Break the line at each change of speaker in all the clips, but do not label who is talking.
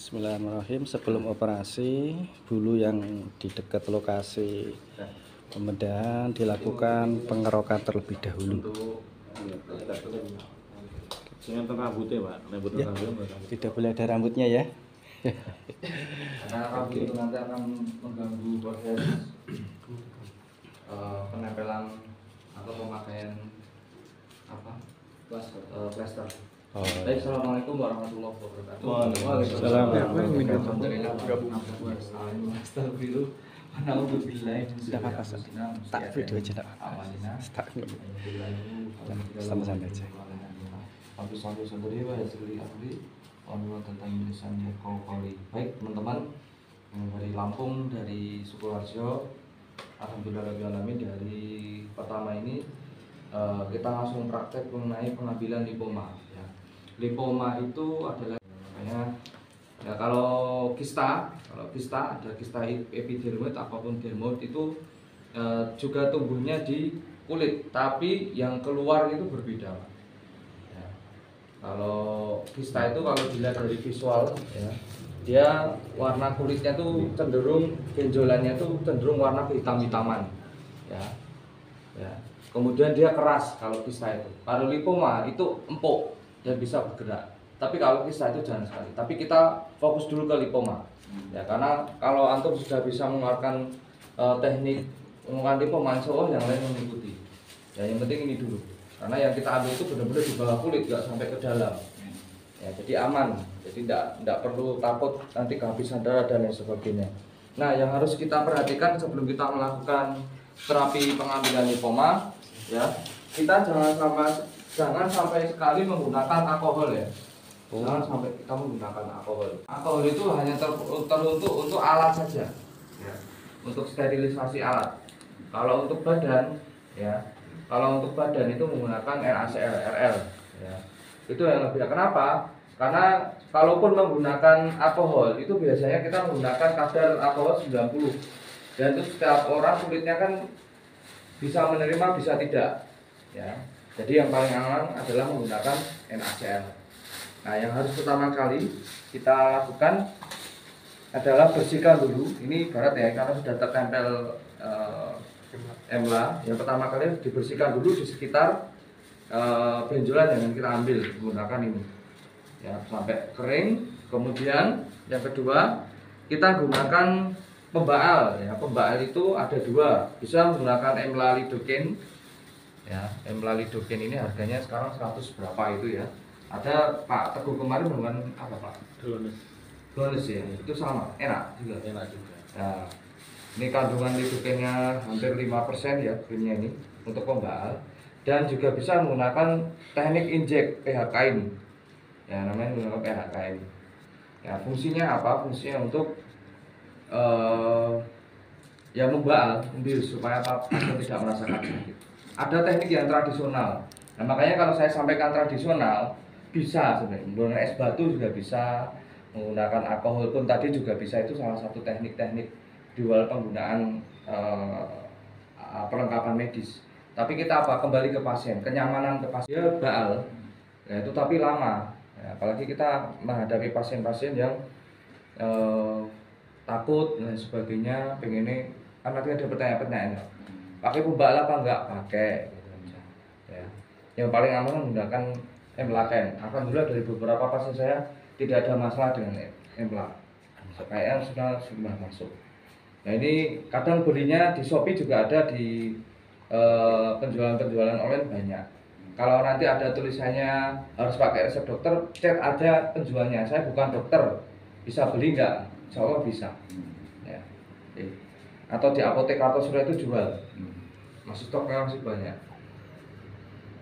Bismillahirrahmanirrahim. Sebelum operasi, bulu yang di dekat lokasi pembedahan dilakukan pengerokan terlebih dahulu.
Rambutnya, Pak.
Ya, tidak boleh ada rambutnya ya.
Karena rambut itu nanti akan mengganggu proses penempelan atau pemakaian plaster. Baik, assalamualaikum warahmatullahi wabarakatuh.
Waalaikumsalam.
Alhamdulillah.
Tidak apa-apa, tak video aja, tak. Santai-santai aja.
Baik teman-teman, dari Lampung, dari Sukoharjo, alhamdulillahirrahmanirrahim. Dari pertama ini kita langsung praktek mengenai pengambilan lipoma ya. Lipoma itu adalah ya, kalau kista ada kista epidermoid apapun dermoid itu juga tumbuhnya di kulit, tapi yang keluar itu berbeda. Ya. Kalau kista itu kalau dilihat dari visual ya, dia warna kulitnya tuh cenderung benjolannya tuh cenderung warna hitam-hitaman ya. Ya. Kemudian dia keras kalau kista itu. Kalau lipoma itu empuk dan bisa bergerak. Tapi kalau kista itu jangan sekali. Tapi kita fokus dulu ke lipoma. Ya, karena kalau antum sudah bisa mengeluarkan teknik mengeluarkan lipoma, insya Allah yang lain mengikuti. Ya, yang penting ini dulu. Karena yang kita ambil itu benar-benar di bawah kulit, nggak sampai ke dalam. Ya, jadi aman. Jadi tidak perlu takut nanti kehabisan darah dan lain sebagainya. Nah, yang harus kita perhatikan sebelum kita melakukan terapi pengambilan lipoma, ya, kita jangan sampai sekali menggunakan alkohol ya. Jangan sampai kita menggunakan alkohol. Alkohol itu hanya teruntuk untuk alat saja, ya, untuk sterilisasi alat. Kalau untuk badan, ya, kalau untuk badan itu menggunakan NaCl, RL, ya. Itu yang lebih. Kenapa? Karena kalaupun menggunakan alkohol itu biasanya kita menggunakan kadar alkohol 90. Dan itu setiap orang kulitnya kan bisa menerima, bisa tidak, ya. Jadi yang paling aman adalah menggunakan NaCl. Nah, yang harus pertama kali kita lakukan adalah bersihkan dulu. Ini ibarat ya, karena sudah tertempel emla. Yang pertama kali dibersihkan dulu di sekitar benjolan yang kita ambil menggunakan ini, ya, sampai kering. Kemudian yang kedua kita gunakan pembaal. Ya, pembaal itu ada dua, bisa menggunakan emla lidocaine. Ya, emla lidocaine ini harganya sekarang 100 berapa itu ya. Ada Pak Teguh kemarin menggunakan apa Pak? Glonis ya, itu sama, enak juga. Nah, ini kandungan lidocaine-nya hampir 5% ya, krimnya ini untuk pembaal. Dan juga bisa menggunakan teknik injek PHK ini. Ya, namanya menggunakan PHK ini. Ya, fungsinya apa? Fungsinya untuk ya membaal, membius supaya pasien tidak merasakan sakit. Ada teknik yang tradisional. Nah, makanya kalau saya sampaikan tradisional, bisa sebenarnya menggunakan es batu juga bisa, menggunakan alkohol pun tadi juga bisa. Itu salah satu teknik-teknik di luar penggunaan perlengkapan medis. Tapi kita kembali ke pasien, kenyamanan ke pasien. Dia baal, ya, itu tapi lama. Ya, apalagi kita menghadapi pasien-pasien yang takut dan sebagainya, pengennya kan nanti ada pertanyaan-pertanyaan, pakai pembaal apa enggak pakai gitu aja. Ya. Yang paling aman menggunakan emlaken. Alhamdulillah dari beberapa pasien saya tidak ada masalah dengan emla. Kayaknya sudah masuk. Nah, ini kadang belinya di Shopee juga ada, di penjualan-penjualan online banyak. Kalau nanti ada tulisannya harus pakai resep dokter, cek aja penjualnya. Saya bukan dokter, bisa beli nggak? Insya Allah bisa. Ya. Atau di apotek atau surat itu jual. Masih stoknya masih banyak.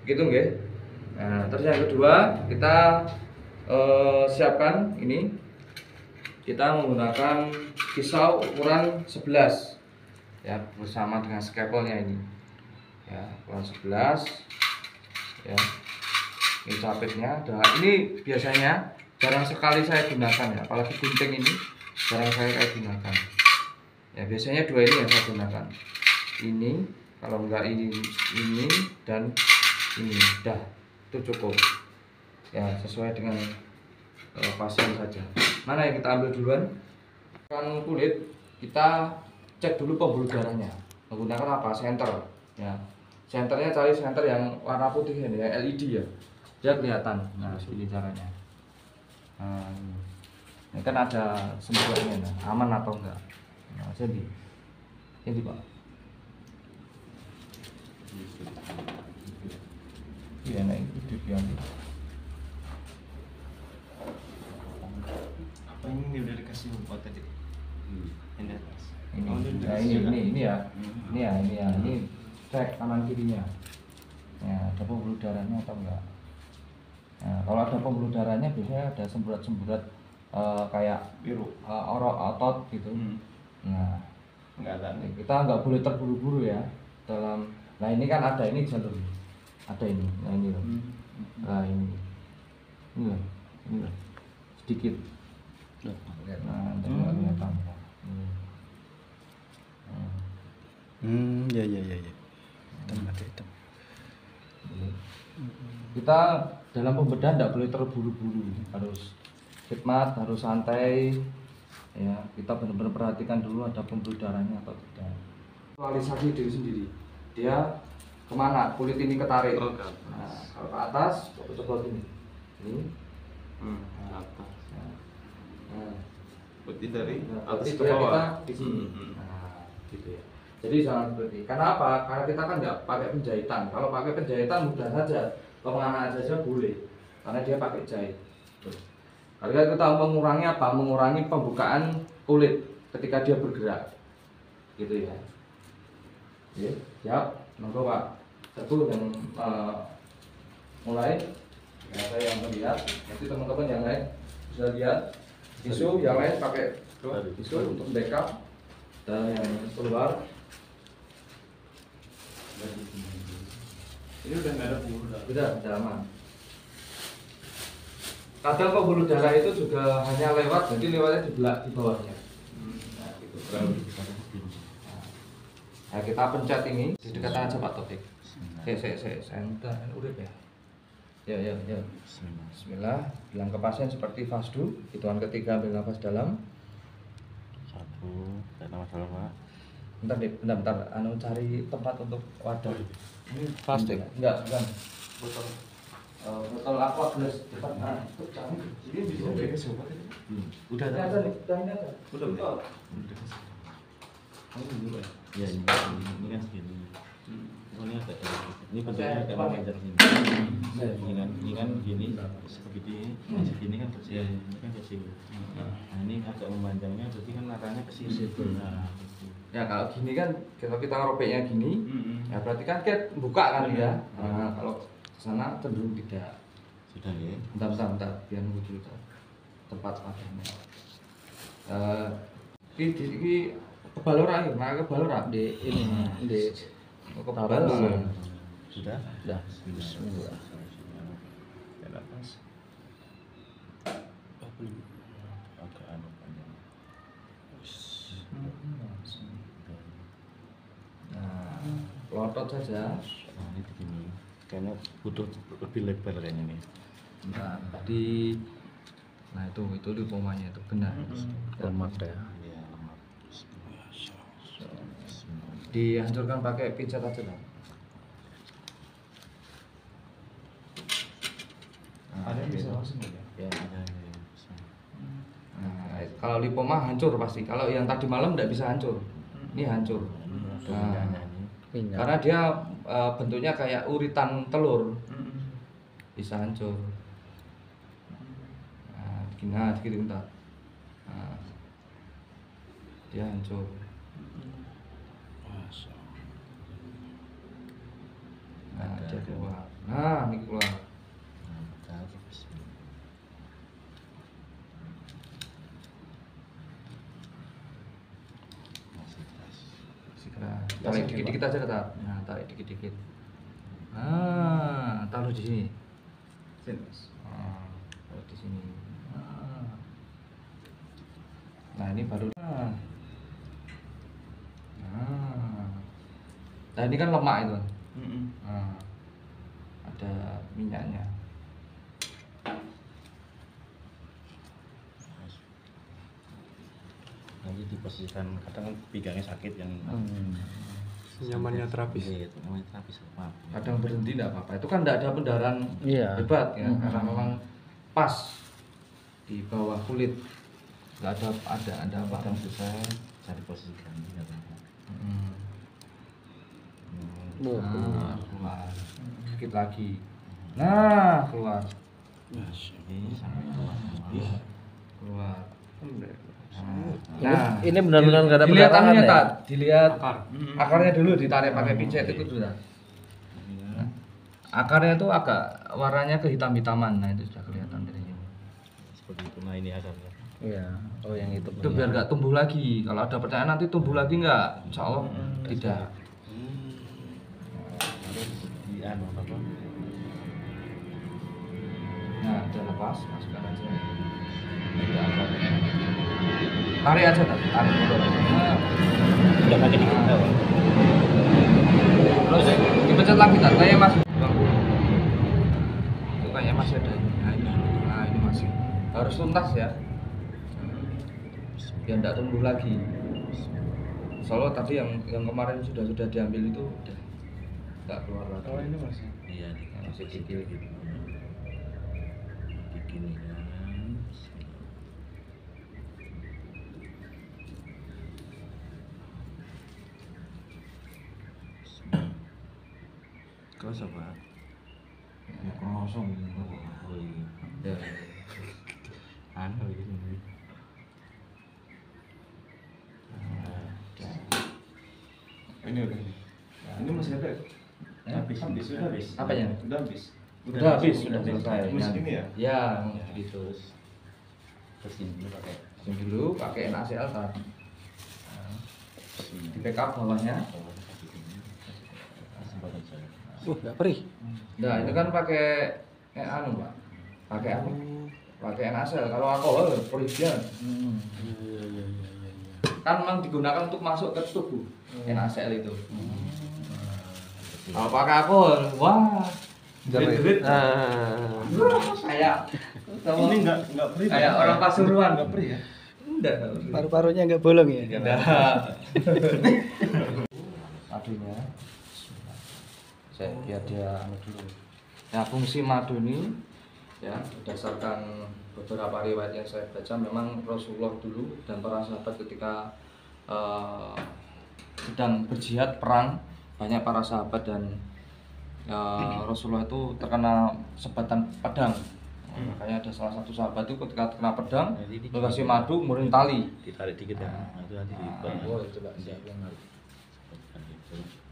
Gitu nggih. Nah, terus yang kedua kita siapkan ini, kita menggunakan pisau ukuran 11 ya, bersama dengan scalpelnya ini ya, ukuran 11 ya. Ini capitnya. Nah, ini biasanya jarang sekali saya gunakan ya, apalagi gunting ini jarang saya gunakan ya. Biasanya dua ini yang saya gunakan, ini kalau enggak ini dan ini, dah itu cukup ya, sesuai dengan pasien saja. Mana yang kita ambil duluan? Kan kulit kita cek dulu pembuluh darahnya menggunakan apa? Senter ya. Senternya cari senter yang warna putih ini ya, LED ya. Dia kelihatan. Nah, ini caranya. Nah, ini kan ada semburannya, nah, aman atau enggak? Nah, jadi ini Pak. Iya, nah itu yang
Apa ini udah dikasih obat tadi? Ini atas.
ini,
Oh,
nah, ini ya, ini cek kanan kirinya. Ya, ada pembuluh darahnya atau enggak? Nah, kalau ada pembuluh darahnya biasanya ada semburat-semburat kayak
Biru.
otot gitu. Nah,
Enggak ada nih.
kita nggak boleh terburu-buru ya dalam. Nah ini kan ada ini jalur, ada ini. Nah ini loh. Nah ini loh, sedikit. Nah, kelihatan.
Ya ya ya ya. Hitam.
Kita dalam pembedahan tidak boleh terburu-buru, harus khidmat, harus santai. Ya, kita benar-benar perhatikan dulu ada pembuluh darahnya atau tidak. Visualisasi diri sendiri. Dia kemana? Kulit ini ketarik.
Oh, ke atas.
Nah, kalau ke atas, coba gini. Ini.
Ke atas.
Nah,
Berarti dari
Nah,
atas
berarti
ke
dia
bawah.
kita di sini. Nah, gitu ya. Jadi jangan seperti. Karena apa? Karena kita kan nggak pakai penjahitan. Kalau pakai penjahitan mudah saja, kemana saja boleh. Karena dia pakai jahit. Tuh. Karena kita mengurangi apa? Mengurangi pembukaan kulit ketika dia bergerak. Gitu ya. Oke, siap. Monggo Pak. Satu yang mulai. Ya, saya yang melihat. Nanti teman-teman yang lain bisa lihat. Tisu yang lain pakai tisu untuk backup. Dan yang keluar.
Ini udah nggak ada pembuluh darah.
Udah aman. Kadang pembuluh darah itu juga hanya lewat, jadi lewatnya di bawahnya. Nah, gitu. Nah, kita pencet ini di dekatan aja Pak Taufik. Saya udah ya. Ya. Bismillah. Bilang ke pasien seperti fasdu. Hitungan ketiga ambil nafas dalam.
1, tarik nafas dalam Pak.
Bentar. Cari tempat untuk wadah.
Ini plastik.
Enggak. Botol aqua gelas depan. Nah, itu cari. Ini bisa
dikasih obat ini? Udah
Ini ada nih, ini ada.
Udah
Betul.
dikasih. Ini dulu ya? Ya ini kan segini. Oh, ini agak ini bentuknya agak memanjang sini. Ini kan gini seperti segini kan kecil, ini kan kecil. Nah ini agak memanjangnya, berarti kan matanya ke sini. Nah,
Ya kalau gini kan kalau kita ngerobeknya gini, ya berarti kan kita buka kan ya. Nah, kalau ke sana cenderung tidak.
sudah ya.
Bentar, biar nunggu dulu tempat padanya. Ini kebal ora ya, nah kebal ora di ini di kebal.
Sudah?
Sudah. Bismillah.
Ya nafas. Agak panjang.
Nah, pelotot saja.
Nah ini begini. Kayaknya butuh lebih lebar kayaknya nih.
Nah, nah itu lipomanya itu benar.
Lemak ya.
Iya, lemak.
Dihancurkan pakai pijat aja lah.
Ada yang bisa
langsung ya.
Ya, ada.
Nah, kalau lipoma hancur pasti. Kalau yang tadi malam tidak bisa hancur. Ini hancur. Karena dia bentuknya kayak uritan telur. Bisa hancur. Nah, gini bentar. Nah, dia hancur. Nah, dia keluar. Nah, ini keluar. Tarik dikit-dikit aja ketat. Nah, tarik dikit-dikit. Nah, taruh di sini. Taruh di sini. Nah, ini baru. Nah, ini kan lemak itu. Nah, ada minyaknya.
nanti diposisikan, kadang kan pinggangnya sakit yang
Nyamannya terapis.
Iya, itu namanya terapis. Maaf.
Kadang berhenti enggak apa-apa. Itu kan enggak ada pendarahan
Iya.
hebat ya, karena memang pas di bawah kulit. Enggak ada apa.
Kadang susah cari posisikan gitu.
Nah, keluar. Sakit lagi. Nah, keluar.
Ini sampai keluar.
Keluar.
Ini benar-benar nggak ada
dilihat
pendarahan
anunya,
ya?
Tat. Dilihat
Akar.
akarnya dulu, ditarik pakai pijat itu sudah. Akarnya itu agak warnanya kehitam-hitaman. Nah, itu sudah kelihatan dari sini.
Seperti itu. Nah, ini akarnya.
Iya. Oh, yang itu.
Itu biar nggak tumbuh lagi. Kalau ada pertanyaan nanti tumbuh lagi nggak? Insya Allah tidak.
Di anu apa?
Nah, udah lepas, masukkan aja. Ada akarnya. Tarik aja, tarik dulu. Nah,
Udah pakai dikit enggak, Pak?
terus dipencet lagi, Tat. Kayaknya masih. Itu kayaknya masih ada. Nah, ini masih. Harus tuntas ya. Biar tidak tumbuh lagi. Soalnya tadi yang kemarin sudah diambil itu udah nggak keluar lagi.
Oh, ini masih.
Iya,
Masih kikil gitu.
Begini kan. Keras apa?
Ya, kosong.
Oh iya.
Ya.
Anu ini.
Ini udah. Ini masih ada.
Habis.
Apanya?
Udah habis.
Sudah habis, sudah selesai.
Musik ini ya?
Ya,
Ya,
gitu.
Terus ini pakai
Yang dulu pakai NaCl tadi. Di backup bawahnya.
Nggak perih.
Nah, itu kan pakai anu, Pak. Pakai apa? Pakai NaCl. Kalau alkohol perih banget. Kan memang digunakan untuk masuk ke tubuh. NaCl itu. Kalau pakai alkohol, wah. Jerit-jerit. Kayak
Ini enggak perih.
kayak orang Pasuruan.
Enggak perih ya?
Enggak.
Paru-parunya nggak bolong ya?
Madunya. Saya biar dia anu dulu. Nah, fungsi madu ini ya berdasarkan beberapa riwayat yang saya baca memang Rasulullah dulu dan para sahabat ketika sedang berjihad perang, banyak para sahabat dan Rasulullah itu terkena sebatan pedang. Makanya ada salah satu sahabat itu ketika terkena pedang dikasih madu kemudian tali.
ditarik dikit ya. Nah, itu nanti
Oh, coba
Iya.
siap.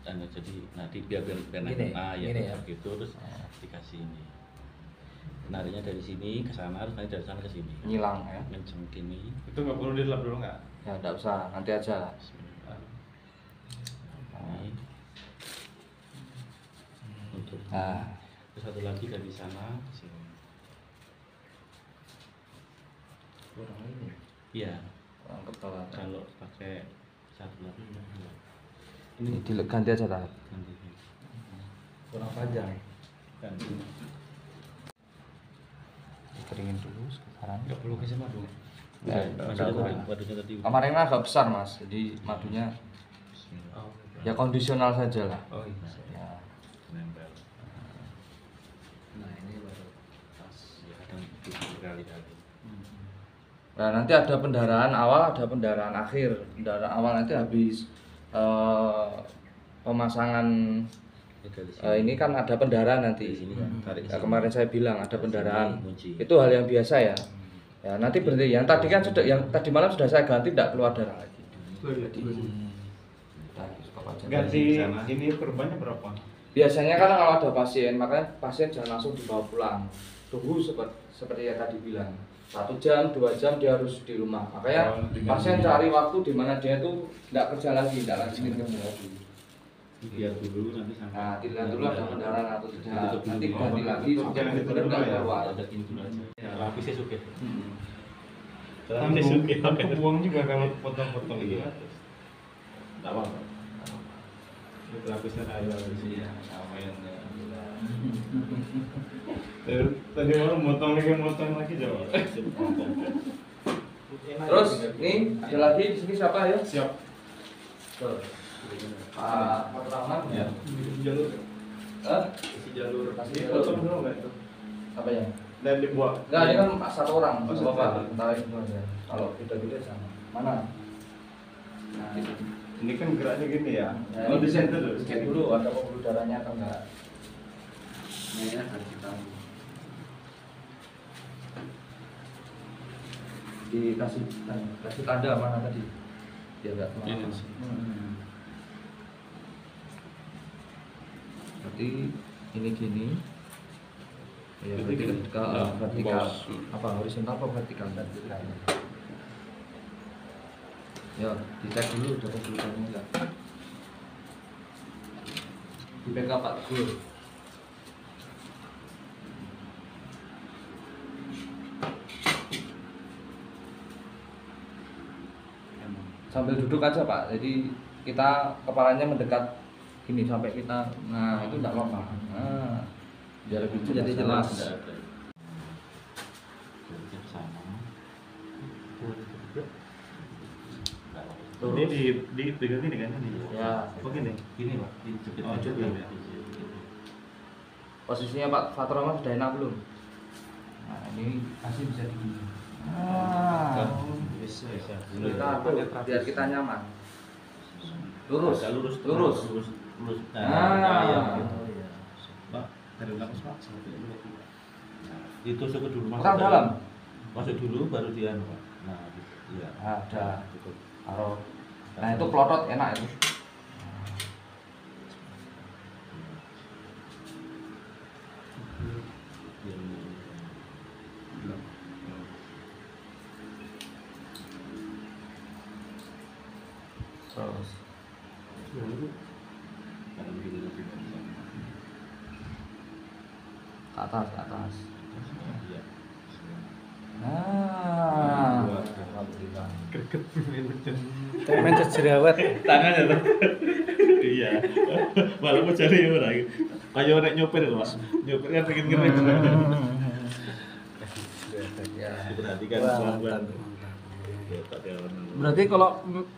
Dan jadi nanti biar
Gini,
ya
gini ya.
gitu terus dikasih ini. Nariknya dari sini ke sana, terus nanti dari sana ke sini.
Nyilang ya.
Kenceng gini.
Itu enggak perlu dilap dulu enggak?
Ya enggak usah, nanti aja.
Bismillah. Ini. Untuk
Nah,
terus satu lagi dari sana ke sini.
kurang ini.
Iya.
Kurang kepala.
Kalau pakai satu lagi
Ini ganti aja tak.
nanti
Kurang panjang.
ganti.
Dikeringin dulu sekarang.
Enggak perlu kasih madu.
Ya,
Madunya tadi.
Kamarnya agak besar mas, jadi madunya
Bismillah.
ya kondisional saja lah.
Oh iya.
Ya.
Nempel.
Nah ini baru pas.
Ya kadang berkali-kali.
Nah nanti ada pendarahan awal, ada pendarahan akhir. Pendarahan awal nanti habis pemasangan ini kan ada pendarahan nanti.
Di sini kan tarik.
Ya, kemarin saya bilang ada pendarahan.
Kunci.
Itu hal yang biasa ya. Ya nanti berhenti. Yang tadi kan sudah, yang tadi malam sudah saya ganti, tidak keluar darah lagi. Nah, cukup aja.
Ganti ini perbannya berapa?
Biasanya kan kalau ada pasien, makanya pasien jangan langsung dibawa pulang. Tunggu seperti yang tadi bilang. 1 jam, 2 jam dia harus di rumah. Makanya pasien cari waktu di mana dia tuh tidak kerja lagi, tidak lanjutin kerja lagi.
Biar dulu nanti sampai.
Nah, dilihat dulu ada pendarahan atau tidak. Nanti ganti lagi sampai benar-benar nggak keluar.
Ada ini dulu aja. Ya, lapisnya suka.
Nanti buang juga kalau potong-potong gitu.
Iya. Enggak apa-apa.
Lapisnya air di sini.
Sama yang
Tadi malam motong lagi jawab.
Terus ini ada lagi di sini siapa ya?
Siap.
Tuh. Pak Rahman
Ya.
Jalur.
Isi
Jalur.
Kasih
Foto
jalur.
dulu nggak itu?
Apa ya?
Dan dibuat.
Enggak, ini kan satu orang,
Oh, satu
Bapak.
orang.
Tarik itu aja. Kalau beda-beda sama. Mana? Nah,
Ini kan geraknya gini ya.
nah,
Oh,
ini
desain
cek
dulu.
cek dulu ada pembuluh darahnya atau enggak. Ini harus kita dikasih tanda mana tadi? Biar enggak
Ini.
kemana-mana. Berarti ini gini. Ya,
Berarti
vertikal,
ya,
vertikal.
bawah.
Apa horizontal apa vertikal? Vertikal. Ya, dicek dulu udah pembuluhannya enggak. Di backup Pak Teguh. Sambil duduk aja Pak, jadi kita kepalanya mendekat gini sampai kita, nah itu enggak apa-apa. Nah, biar lebih jelas.
Jadi jelas.
Ini di pegang ini kan ini.
Ya.
Apa gini? Gini Pak, dijepit.
Oh, jepit.
Ya.
Posisinya Pak Fatur Rahman sudah enak belum? Nah, ini masih bisa digini. Ah.
Bisa.
Kita atur biar kita nyaman. Lurus,
Agak lurus,
lurus.
lurus.
Ah.
Ya, gitu. Pak, dari belakang Pak. Nah, ditusuk ke dulu
Orang dalam.
Masuk dulu baru dia Pak. Nah, gitu. Iya.
Ada.
Gitu.
Taruh. Nah itu pelotot enak itu. Terus ke atas, ke atas. Ah. Alhamdulillah.
Kayak main jerawat.
Tangannya tuh. Iya. Walaupun cari orang. Kayak orang nyopir loh, Mas. Nyopir kan pengen ngerem.
Ya.
Diperhatikan
Wah,
pelan-pelan.
mantap, mantap.
Ya, tak ada orang.
Berarti kalau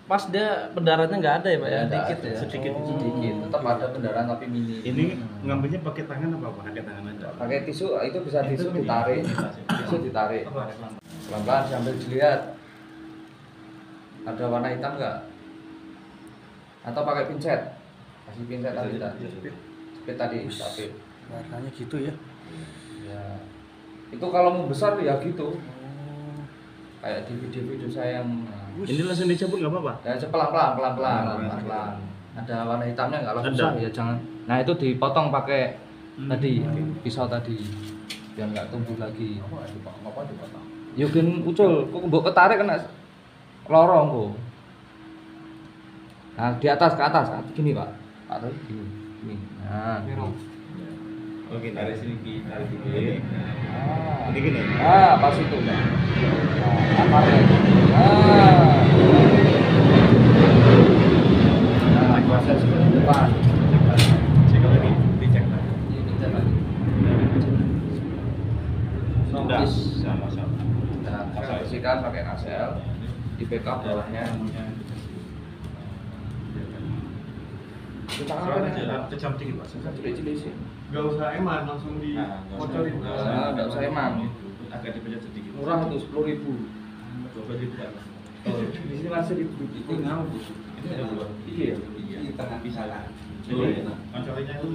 pas dia pendaratannya nggak ada ya Pak ya?
Nggak
Dikit
ada.
ya?
Sedikit.
Sedikit, tetap ada kendaraan tapi mini.
Ini ngambilnya pakai tangan apa pakai tangan aja?
Pakai tisu itu bisa tisu
Itu
ditarik,
ini.
tisu ditarik. Pelan-pelan sambil dilihat. Ada warna hitam nggak? Atau pakai pinset? Kasih pinset tadi tadi. Jepit tadi, jepit.
Warnanya gitu ya.
Ya. Itu kalau mau besar ya gitu. Kayak di video-video saya yang
Ini langsung dicabut nggak apa-apa?
ya pelan-pelan, pelan-pelan,
Pelan-pelan.
pelan-pelan. Ada warna hitamnya nggak langsung
Ada.
susah ya jangan. Nah itu dipotong pakai tadi pisau tadi biar nggak tumbuh lagi. Apa dipotong? Yukin ucul, kok mbok ketarik kena lorong kok. Nah di atas ke atas gini Pak. Pak tadi gini. Gini. Nah, gini.
Oke, dari sini, dari sini.
Ah.
Ini gini.
Ah, pas itu. Nah, akarnya. Ah. Nah, proses ke depan.
Cek lagi, dicek lagi.
Ini kita lagi.
Sudah,
Notis.
sama-sama.
Nah, kita bersihkan pakai nasel. Di backup bawahnya. Kita
Kecam dikit, Pak.
cilik-cilik sih.
Gak usah eman, langsung di bocorin.
Nah, nggak usah emang.
Agak dipencet sedikit.
Murah itu 10.000.
Coba gitu, Pak.
Oh, di sini masih di itu ngambus.
Ini ada dua.
Iya.
Iya. Tengah bisa lah. Jadi, konsolnya itu